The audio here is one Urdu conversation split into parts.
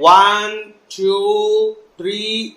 1 2 3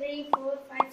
3 4 5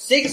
6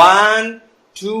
1 2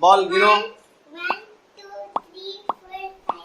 2 3 4 5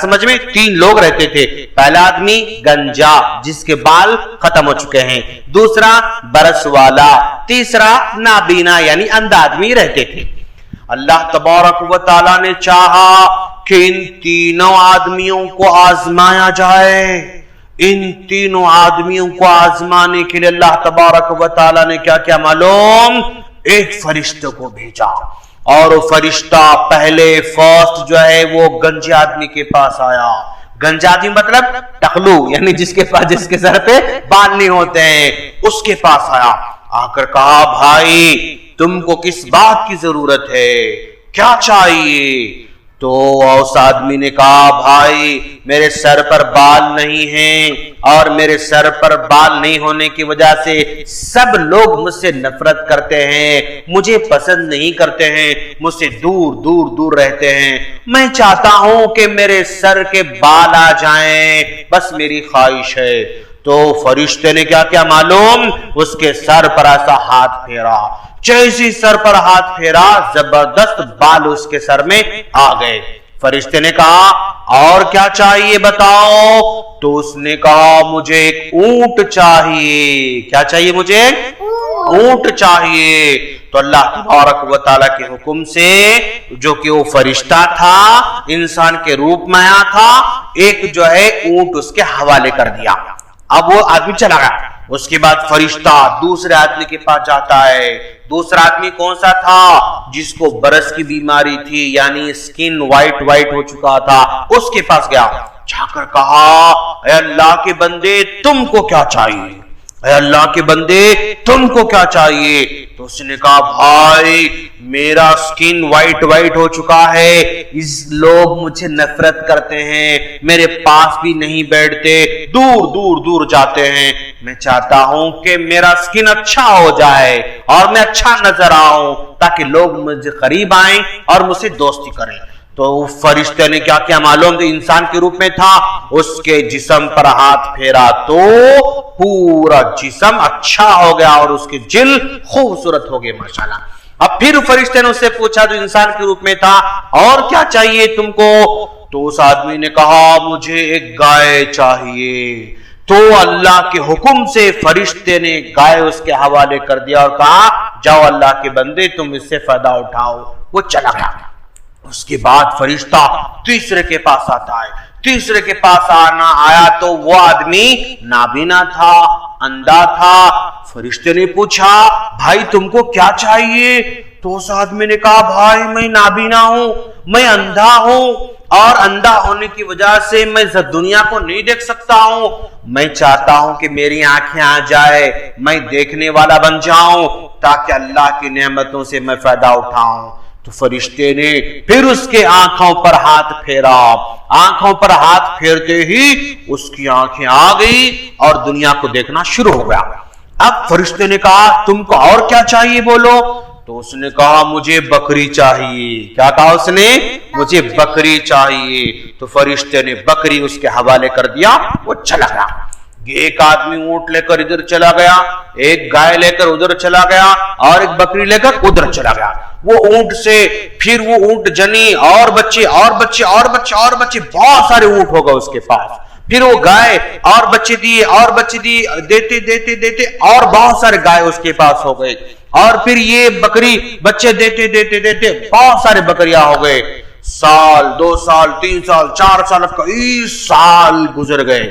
سمجھ میں؟ 3 لوگ رہتے تھے. پہلا آدمی گنجا جس کے بال ختم ہو چکے ہیں، دوسرا برس والا، تیسرا نابینا یعنی اندھا آدمی رہتے تھے. اللہ تبارک و تعالیٰ نے چاہا کہ ان تینوں آدمیوں کو آزمایا جائے. ان تینوں آدمیوں کو آزمانے کے لیے اللہ تبارک و تعالیٰ نے کیا کیا معلوم؟ ایک فرشتے کو بھیجا، اور وہ فرشتہ پہلے فرسٹ جو ہے وہ گنجے آدمی کے پاس آیا. گنجا آدمی مطلب ٹخلو، یعنی جس کے سر پہ بال نہیں ہوتے ہیں، اس کے پاس آیا. آ کر کہا بھائی تم کو کس بات کی ضرورت ہے، کیا چاہیے؟ تو اس آدمی نے کہا بھائی میرے سر پر بال نہیں ہیں، اور میرے سر پر بال نہیں ہونے کی وجہ سے سب لوگ مجھ سے نفرت کرتے ہیں، مجھے پسند نہیں کرتے ہیں، مجھ سے دور دور دور رہتے ہیں. میں چاہتا ہوں کہ میرے سر کے بال آ جائیں، بس میری خواہش ہے. تو فرشتے نے کیا کیا معلوم؟ اس کے سر پر ایسا ہاتھ پھیرا. جیسی سر پر ہاتھ پھیرا زبردست بال اس کے سر میں آ گئے. فرشتے نے کہا اور کیا چاہیے بتاؤ؟ تو اس نے کہا مجھے ایک اونٹ چاہیے. کیا چاہیے مجھے؟ اونٹ چاہیے. تو اللہ تبارک و تعالیٰ کے حکم سے جو کہ وہ فرشتہ تھا انسان کے روپ میں آیا تھا، ایک جو ہے اونٹ اس کے حوالے کر دیا. اب وہ آدمی چلا گیا. اس کے بعد فرشتہ دوسرے آدمی کے پاس جاتا ہے. دوسرا آدمی کون سا تھا؟ جس کو برس کی بیماری تھی، یعنی سکن وائٹ ہو چکا تھا. اس کے پاس گیا، جا کر کہا اے اللہ کے بندے تم کو کیا چاہیے؟ اے اللہ کے بندے تم کو کیا چاہیے؟ تو اس نے کہا بھائی میرا سکن وائٹ ہو چکا ہے، اس لوگ مجھے نفرت کرتے ہیں، میرے پاس بھی نہیں بیٹھتے، دور دور جاتے ہیں. میں چاہتا ہوں کہ میرا سکن اچھا ہو جائے اور میں اچھا نظر آؤں تاکہ لوگ مجھے قریب آئیں اور مجھ سے دوستی کریں. تو فرشتے نے کیا کیا معلوم؟ تو انسان کے روپ میں تھا، اس کے جسم پر ہاتھ پھیرا تو پورا جسم اچھا ہو گیا اور اس کی جلد خوبصورت ہو گئی ماشاءاللہ. اب پھر فرشتے نے اس سے پوچھا جو انسان کے روپ میں تھا اور کیا چاہیے تم کو؟ تو اس آدمی نے کہا مجھے ایک گائے چاہیے. تو اللہ کے حکم سے فرشتے نے گائے اس کے حوالے کر دیا اور کہا جاؤ اللہ کے بندے تم اس سے فائدہ اٹھاؤ. وہ چلا گیا. اس کے بعد فرشتہ تیسرے کے پاس آتا ہے. تیسرے کے پاس آیا تو وہ آدمی نابینا تھا، اندھا تھا. فرشتے نے پوچھا بھائی تم کو کیا چاہیے؟ تو اس آدمی نے کہا بھائی میں نابینا ہوں، میں اندھا ہوں، اور اندھا ہونے کی وجہ سے میں دنیا کو نہیں دیکھ سکتا ہوں. میں چاہتا ہوں کہ میری آنکھیں آ جائے، میں دیکھنے والا بن جاؤں تاکہ اللہ کی نعمتوں سے میں فائدہ اٹھاؤں. تو فرشتے نے پھر اس کے آنکھوں پر ہاتھ پھیرا. آنکھوں پر ہاتھ پھیرتے ہی اس کی آنکھیں آ گئی اور دنیا کو دیکھنا شروع ہو گیا. اب فرشتے نے کہا تم کو اور کیا چاہیے بولو؟ تو اس نے کہا مجھے بکری چاہیے. کیا کہا اس نے؟ مجھے بکری چاہیے. تو فرشتے نے بکری اس کے حوالے کر دیا. وہ چلا گیا. ایک آدمی اونٹ لے کر ادھر چلا گیا، ایک گائے لے کر ادھر چلا گیا، اور ایک بکری لے کر ادھر چلا گیا. وہ اونٹ سے پھر وہ اونٹ جنی اور بچے اور بچے اور بچے اور بچے، بہت سارے اونٹ ہوگا اس کے پاس. پھر وہ گائے اور بچے دیے اور بچے دیے، دیتے دیتے دیتے اور بہت سارے گائے اس کے پاس ہو گئے. اور پھر یہ بکری بچے دیتے دیتے دیتے بہت سارے بکریاں ہو گئے. سال 2 سال 3 سال 4 سال کئی سال گزر گئے.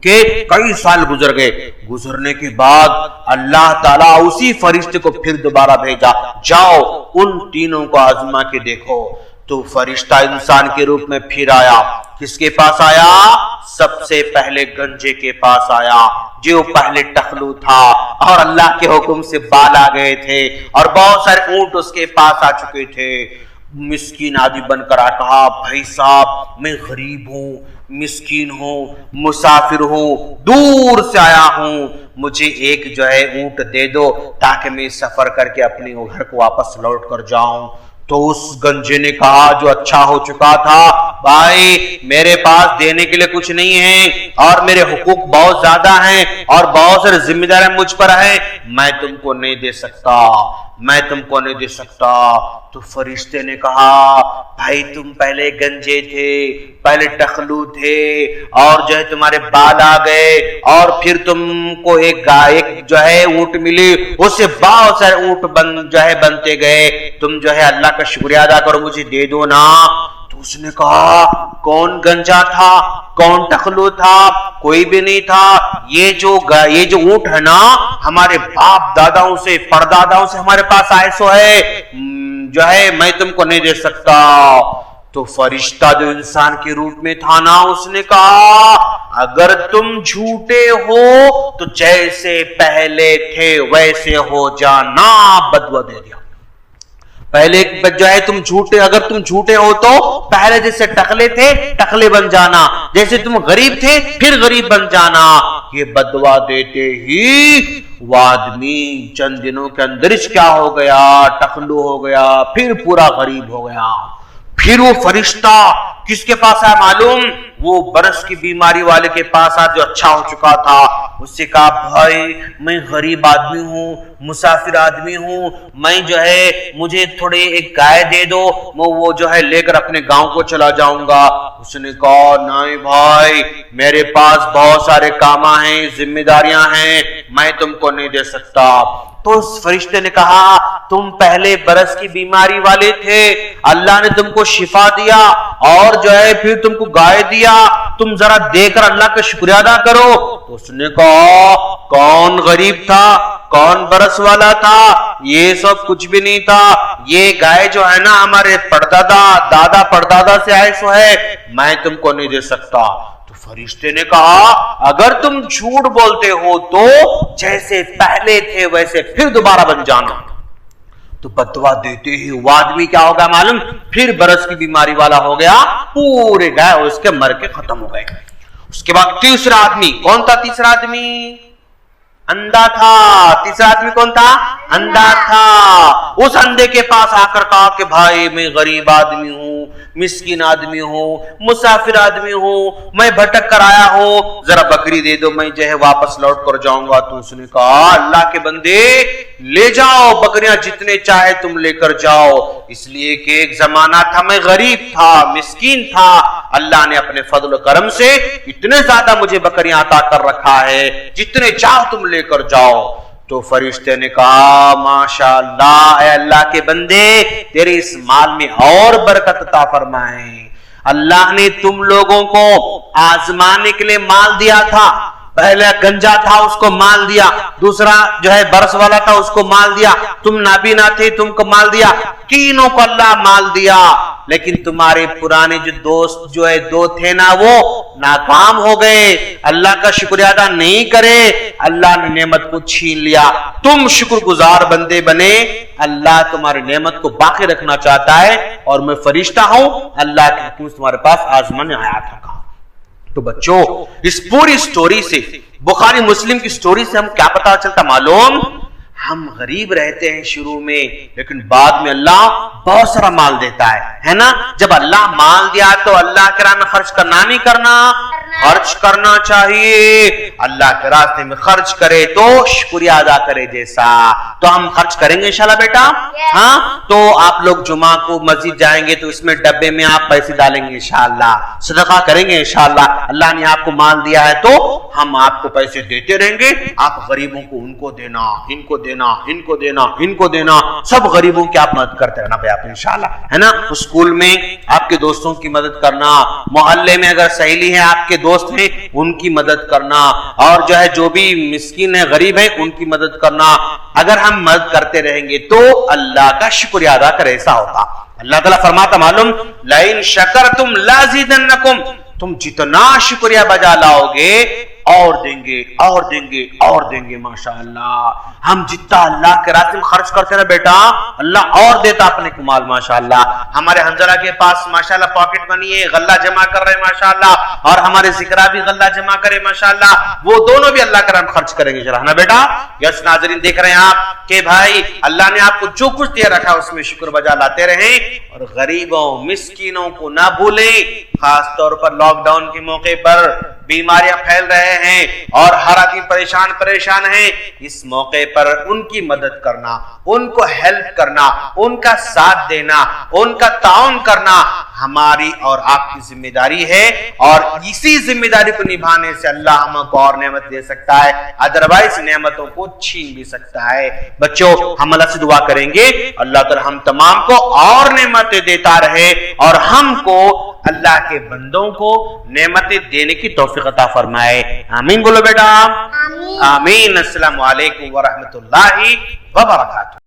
کئی سال گزر گئے. گزرنے کے بعد اللہ تعالیٰ اسی فرشتے کو پھر دوبارہ بھیجا، جاؤ ان تینوں کو آزما کے دیکھو. تو فرشتہ انسان کے روپ میں پھر آیا. کس کے پاس آیا؟ سب سے پہلے گنجے کے پاس آیا جو پہلے ٹخلو تھا اور اللہ کے حکم سے بال آ گئے تھے اور بہت سارے اونٹ اس کے پاس آ چکے تھے. مسکین آدمی بن کر کہا بھائی صاحب میں غریب ہوں، مسکین ہوں، مسافر ہوں، دور سے آیا ہوں، مجھے ایک جو ہے اونٹ دے دو تاکہ میں سفر کر کے اپنے گھر کو واپس لوٹ کر جاؤں. تو اس گنجے نے کہا جو اچھا ہو چکا تھا بھائی میرے پاس دینے کے لیے کچھ نہیں ہے اور میرے حقوق بہت زیادہ ہیں اور بہت سارے ذمہ داریاں مجھ پر ہیں، میں تم کو نہیں دے سکتا، میں تم کو نہیں دے سکتا۔ تو فرشتے نے کہا بھائی تم پہلے گنجے تھے، پہلے ٹخلو تھے اور جو ہے تمہارے بال آ گئے اور پھر تم کو ایک جو ہے اونٹ ملی، اس سے بہت سارے اونٹ بنتے گئے، تم جو ہے اللہ کا شکریہ ادا کرو، مجھے دے دو نا۔ تو اس نے کہا کون گنجا تھا، کون ٹخلو تھا؟ کوئی بھی نہیں تھا، یہ جو اونٹ ہے نا ہمارے باپ داداؤں سے پرداداؤں سے ہمارے پاس آئے سو ہے، جو ہے میں تم کو نہیں دے سکتا۔ تو فرشتہ جو انسان کے روپ میں تھا نا اس نے کہا اگر تم جھوٹے ہو تو جیسے پہلے تھے ویسے ہو جانا، بدوا دے دیا۔ پہلے جو ہے اگر تم جھوٹے ہو تو پہلے جیسے ٹکلے تھے ٹکلے بن جانا، جیسے تم غریب تھے پھر غریب بن جانا۔ یہ بدوا دیتے ہی وہ آدمی چند دنوں کے اندر کیا ہو گیا، ٹکلو ہو گیا، پھر پورا غریب ہو گیا۔ پھر وہ فرشتہ کس کے پاس آیا معلوم؟ وہ برس کی بیماری والے کے پاس آیا جو اچھا ہو چکا تھا۔ اس سے کہا بھائی میں غریب آدمی ہوں، مسافر آدمی ہوں، میں جو ہے مجھے تھوڑے ایک گائے دے دو، میں وہ جو ہے لے کر اپنے گاؤں کو چلا جاؤں گا۔ اس نے کہا نہیں بھائی میرے پاس بہت سارے کام ہیں، ذمہ داریاں ہیں، میں تم کو نہیں دے سکتا۔ تو اس فرشتے نے کہا تم پہلے برس کی بیماری والے تھے، اللہ نے تم کو شفا دیا اور جو ہے پھر تم کو گائے دیا، تم ذرا دے کر اللہ کا شکریہ ادا کرو۔ تو اس نے کہا کون غریب تھا، کون برس والا تھا، یہ سب کچھ بھی نہیں تھا، یہ گائے جو ہے نا ہمارے دادا پردادا سے آئے سو ہے، میں تم کو نہیں دے سکتا۔ فرشتے نے کہا اگر تم جھوٹ بولتے ہو تو جیسے پہلے تھے ویسے پھر دوبارہ بن جانا۔ تو بدوا دیتے ہی وہ آدمی کیا ہوگا معلوم؟ پھر برس کی بیماری والا ہو گیا، پورے گئے اور اس کے مر کے ختم ہو گئے۔ اس کے بعد تیسرا آدمی کون تھا؟ تیسرا آدمی اندھا تھا۔ تیسرا آدمی کون تھا؟ اندھا تھا۔ اس اندھے کے پاس آ کر کہا کہ بھائی میں غریب آدمی ہوں، مسکین آدمی ہوں، مسافر آدمی ہوں، میں بھٹک کر آیا ہوں، ذرا بکری دے دو، میں جو ہے واپس لوٹ کر جاؤں گا۔ تو اس نے کہا اللہ کے بندے لے جاؤ، بکریاں جتنے چاہے تم لے کر جاؤ، اس لیے کہ ایک زمانہ تھا میں غریب تھا، مسکین تھا، اللہ نے اپنے فضل و کرم سے اتنے زیادہ مجھے بکریاں عطا کر رکھا ہے، جتنے چاہو تم لے کر جاؤ۔ تو فرشتے نے کہا ماشاءاللہ اے اللہ کے بندے تیرے اس مال میں اور برکت عطا فرمائیں۔ اللہ نے تم لوگوں کو آزمانے کے لیے مال دیا تھا، پہلے گنجا تھا اس کو مال دیا، دوسرا جو ہے برس والا تھا اس کو مال دیا، تم نابینا تھے تم کو مال دیا، تینوں کو اللہ مال دیا، لیکن تمہارے پرانے جو دوست جو ہے دو تھے نا وہ ناکام ہو گئے، اللہ کا شکریہ ادا نہیں کرے، اللہ نے نعمت کو چھین لیا، تم شکر گزار بندے بنے، اللہ تمہاری نعمت کو باقی رکھنا چاہتا ہے اور میں فرشتہ ہوں، اللہ کے حکم سے تمہارے پاس آزمانے آیا تھا۔ تو بچوں اس پوری سٹوری سے، بخاری مسلم کی سٹوری سے ہم کیا پتا چلتا معلوم؟ ہم غریب رہتے ہیں شروع میں، لیکن بعد میں اللہ بہت سارا مال دیتا ہے نا؟ جب اللہ مال دیا تو اللہ کے راہ میں خرچ کرنا نہیں کرنا؟ خرچ کرنا چاہیے، اللہ کے راستے میں خرچ کرے تو شکریہ ادا کرے جیسا۔ تو ہم خرچ کریں گے انشاءاللہ بیٹا؟ ہاں، تو آپ لوگ جمعہ کو مسجد جائیں گے تو اس میں ڈبے میں آپ پیسے ڈالیں گے انشاءاللہ، صدقہ کریں گے انشاءاللہ، اللہ نے آپ کو مال دیا ہے تو ہم آپ کو پیسے دیتے رہیں گے، آپ غریبوں کو ان کو دینا، ان کو دینا، ان کو دینا، ان کو دینا، سب غریبوں کی آپ مدد کرتے رہنا بھائی آپ انشاءاللہ، ہے نا؟ اسکول میں آپ کے دوستوں کی مدد کرنا، محلے میں اگر سہیلی ہے آپ کے دوست ہیں ان کی مدد کرنا، اور جو ہے جو بھی مسکین ہے غریب ہے ان کی مدد کرنا، اگر ہم مدد کرتے رہیں گے تو اللہ کا شکریہ ادا کر ایسا ہوتا۔ اللہ تعالیٰ فرماتا معلوم لَإِن شَكَرْتُمْ لَأَزِيدَنَّكُمْ، تم جتنا شکریہ بجا لاؤ گے اور دیں گے اور دیں گے اور دیں گے. ماشاءاللہ ہم جتنا اللہ کے راستے میں خرچ کرتے نا بیٹا اللہ اور دیتا اپنے کو مال. ماشاءاللہ ہمارے حنظلہ کے پاس ماشاءاللہ پاکٹ منی ہے, غلہ جمع کر رہے ماشاءاللہ, اور ہمارے ذکرہ بھی غلہ جمع کرے ماشاءاللہ, وہ دونوں بھی اللہ کا نام خرچ کریں گے. چلا نا بیٹا. یس ناظرین دیکھ رہے ہیں آپ کہ بھائی اللہ نے آپ کو جو کچھ دے رکھا اس میں شکر بجا لاتے رہیں, اور غریبوں مسکینوں کو نہ بھولیں. خاص طور پر لاک ڈاؤن کے موقع پر بیماریاں پھیل رہے ہیں اور ہر آدمی پریشان ہیں. اس موقع پر ان کی مدد کرنا, ان کو ہیلپ کرنا, ان کا ساتھ دینا, ان کا تعاون کرنا ہماری اور آپ کی ذمہ داری ہے, اور اسی ذمہ داری کو نبھانے سے اللہ ہم کو اور نعمت دے سکتا ہے, ادروائز نعمتوں کو چھین بھی سکتا ہے. بچوں ہم اللہ سے دعا کریں گے اللہ تعالی ہم تمام کو اور نعمتیں دیتا رہے, اور ہم کو اللہ کے بندوں کو نعمتیں دینے کی توفیق عطا فرمائے. آمین بولو بیٹا. آمین. آمین. السلام علیکم ورحمۃ اللہ وبرکاتہ.